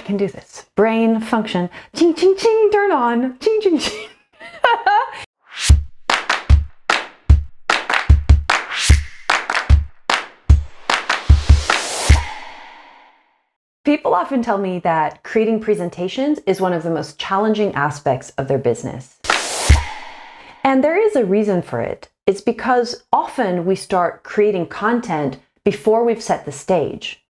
can do this. Brain function. Ching, ching, ching, turn on. Ching, ching, ching. People often tell me that creating presentations is one of the most challenging aspects of their business. And there is a reason for it. It's because often we start creating content before we've set the stage,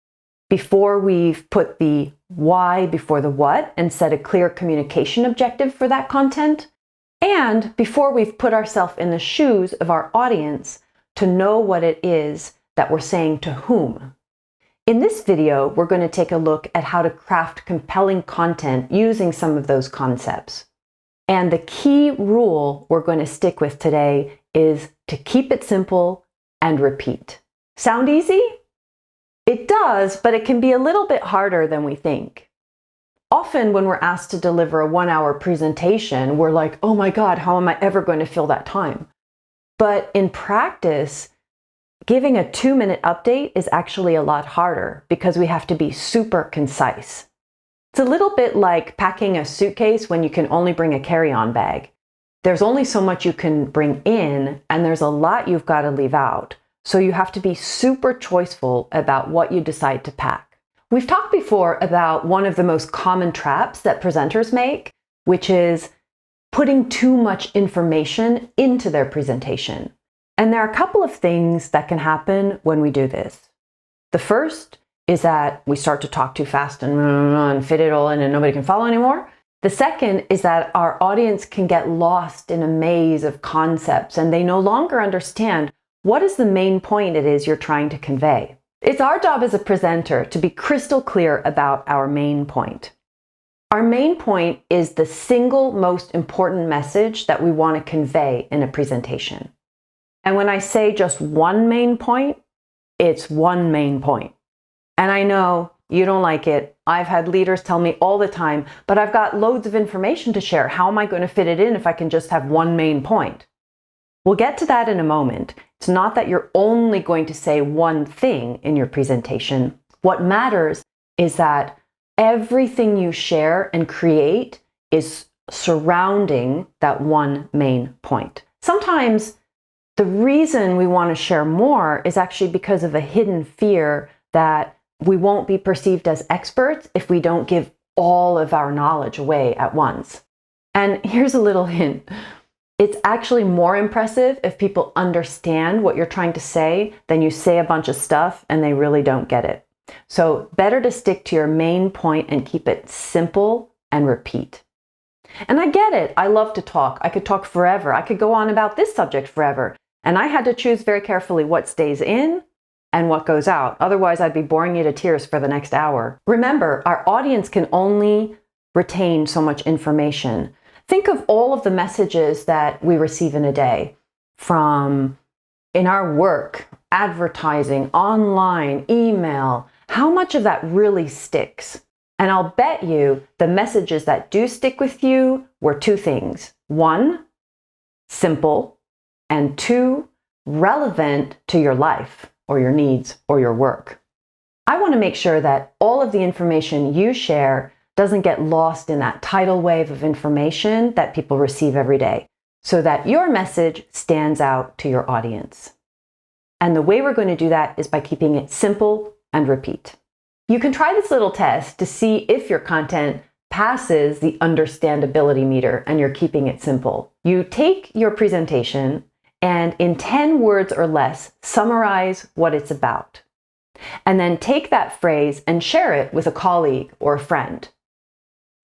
before we've put the why before the what and set a clear communication objective for that content, and before we've put ourselves in the shoes of our audience to know what it is that we're saying to whom. In this video, we're going to take a look at how to craft compelling content using some of those concepts. And the key rule we're going to stick with today is to keep it simple and repeat. Sound easy? It does, but it can be a little bit harder than we think. Often when we're asked to deliver a 1-hour presentation, we're like, oh my God, how am I ever going to fill that time? But in practice, giving a 2-minute update is actually a lot harder because we have to be super concise. It's a little bit like packing a suitcase when you can only bring a carry-on bag. There's only so much you can bring in, and there's a lot you've got to leave out. So you have to be super choiceful about what you decide to pack. We've talked before about one of the most common traps that presenters make, which is putting too much information into their presentation. And there are a couple of things that can happen when we do this. The first is that we start to talk too fast and fit it all in and nobody can follow anymore. The second is that our audience can get lost in a maze of concepts and they no longer understand what is the main point it is you're trying to convey. It's our job as a presenter to be crystal clear about our main point. Our main point is the single most important message that we want to convey in a presentation. And when I say just one main point, it's one main point. And I know you don't like it. I've had leaders tell me all the time, but I've got loads of information to share. How am I going to fit it in if I can just have one main point? We'll get to that in a moment. It's not that you're only going to say one thing in your presentation. What matters is that everything you share and create is surrounding that one main point. Sometimes the reason we want to share more is actually because of a hidden fear that we won't be perceived as experts if we don't give all of our knowledge away at once. And here's a little hint. It's actually more impressive if people understand what you're trying to say than you say a bunch of stuff and they really don't get it. So better to stick to your main point and keep it simple and repeat. And I get it. I love to talk. I could talk forever. I could go on about this subject forever. And I had to choose very carefully what stays in and what goes out. Otherwise, I'd be boring you to tears for the next hour. Remember, our audience can only retain so much information. Think of all of the messages that we receive in a day, from in our work, advertising, online, email. How much of that really sticks? And I'll bet you the messages that do stick with you were two things. 1, simple, and 2, relevant to your life or your needs or your work. I want to make sure that all of the information you share doesn't get lost in that tidal wave of information that people receive every day, so that your message stands out to your audience. And the way we're going to do that is by keeping it simple and repeat. You can try this little test to see if your content passes the understandability meter and you're keeping it simple. You take your presentation and in 10 words or less, summarize what it's about. And then take that phrase and share it with a colleague or a friend.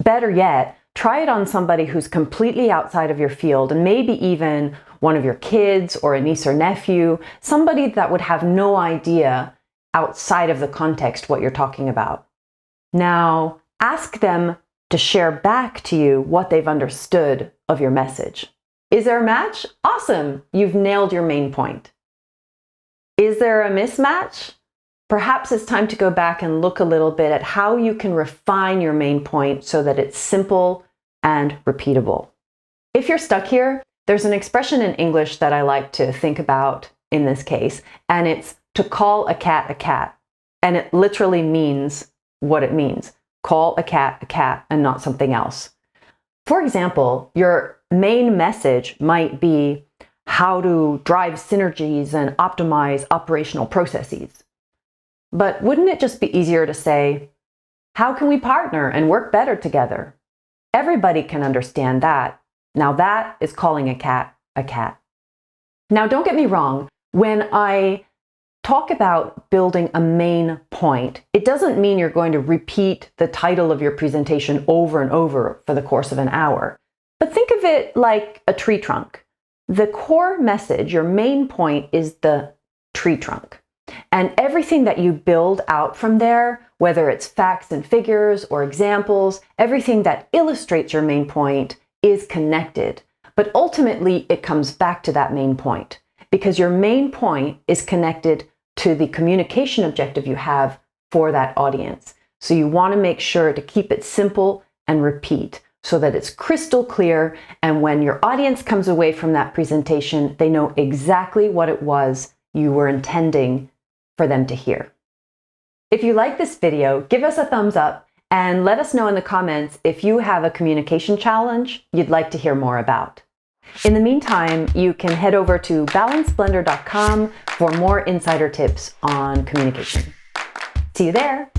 Better yet, try it on somebody who's completely outside of your field and maybe even one of your kids or a niece or nephew, somebody that would have no idea outside of the context what you're talking about. Now, ask them to share back to you what they've understood of your message. Is there a match? Awesome! You've nailed your main point. Is there a mismatch? Perhaps it's time to go back and look a little bit at how you can refine your main point so that it's simple and repeatable. If you're stuck here, there's an expression in English that I like to think about in this case, and it's to call a cat a cat. And it literally means what it means. call a cat and not something else. For example, your main message might be how to drive synergies and optimize operational processes. But wouldn't it just be easier to say, how can we partner and work better together? Everybody can understand that. Now that is calling a cat a cat. Now don't get me wrong, when I talk about building a main point, it doesn't mean you're going to repeat the title of your presentation over and over for the course of an hour. But think of it like a tree trunk. The core message, your main point, is the tree trunk. And everything that you build out from there, whether it's facts and figures or examples, everything that illustrates your main point is connected. But ultimately, it comes back to that main point, because your main point is connected to the communication objective you have for that audience. So you want to make sure to keep it simple and repeat so that it's crystal clear, and when your audience comes away from that presentation, they know exactly what it was you were intending for them to hear. If you like this video, give us a thumbs up and let us know in the comments if you have a communication challenge you'd like to hear more about. In the meantime, you can head over to balancedblender.com for more insider tips on communication. See you there.